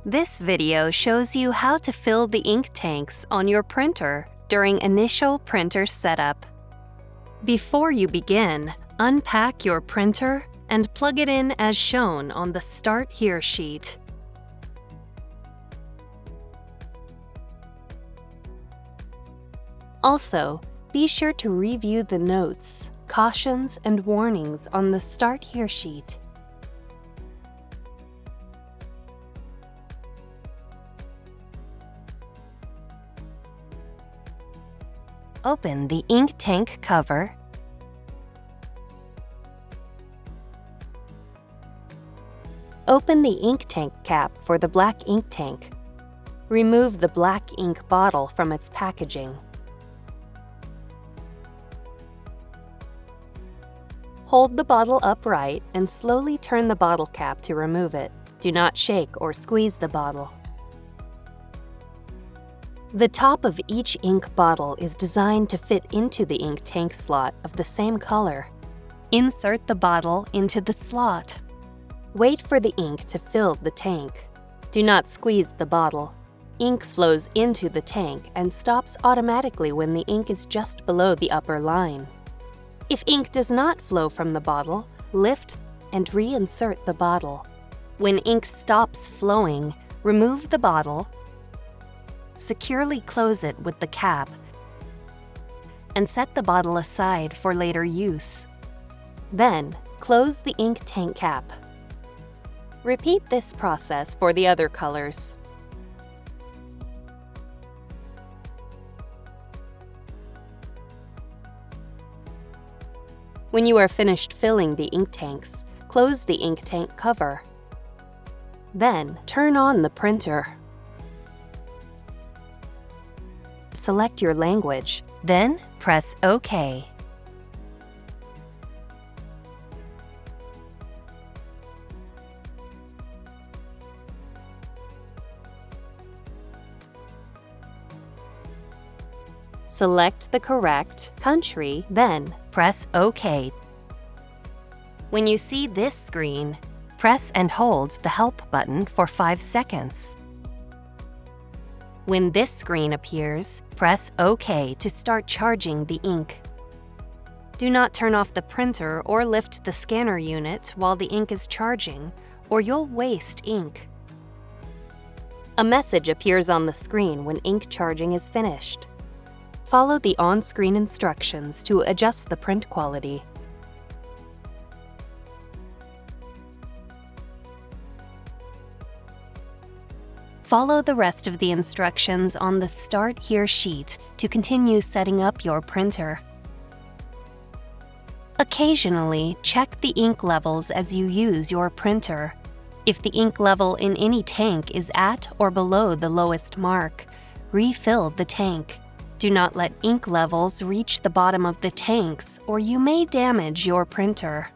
This video shows you how to fill the ink tanks on your printer during initial printer setup. Before you begin, unpack your printer and plug it in as shown on the Start Here sheet. Also, be sure to review the notes, cautions, and warnings on the Start Here sheet. Open the ink tank cover. Open the ink tank cap for the black ink tank. Remove the black ink bottle from its packaging. Hold the bottle upright and slowly turn the bottle cap to remove it. Do not shake or squeeze the bottle. The top of each ink bottle is designed to fit into the ink tank slot of the same color. Insert the bottle into the slot. Wait for the ink to fill the tank. Do not squeeze the bottle. Ink flows into the tank and stops automatically when the ink is just below the upper line. If ink does not flow from the bottle, lift and reinsert the bottle. When ink stops flowing, remove the bottle, securely close it with the cap, and set the bottle aside for later use. Then, close the ink tank cap. Repeat this process for the other colors. When you are finished filling the ink tanks, close the ink tank cover. Then, turn on the printer. Select your language, then press OK. Select the correct country, then press OK. When you see this screen, press and hold the Help button for 5 seconds. When this screen appears, press OK to start charging the ink. Do not turn off the printer or lift the scanner unit while the ink is charging, or you'll waste ink. A message appears on the screen when ink charging is finished. Follow the on-screen instructions to adjust the print quality. Follow the rest of the instructions on the Start Here sheet to continue setting up your printer. Occasionally, check the ink levels as you use your printer. If the ink level in any tank is at or below the lowest mark, refill the tank. Do not let ink levels reach the bottom of the tanks, or you may damage your printer.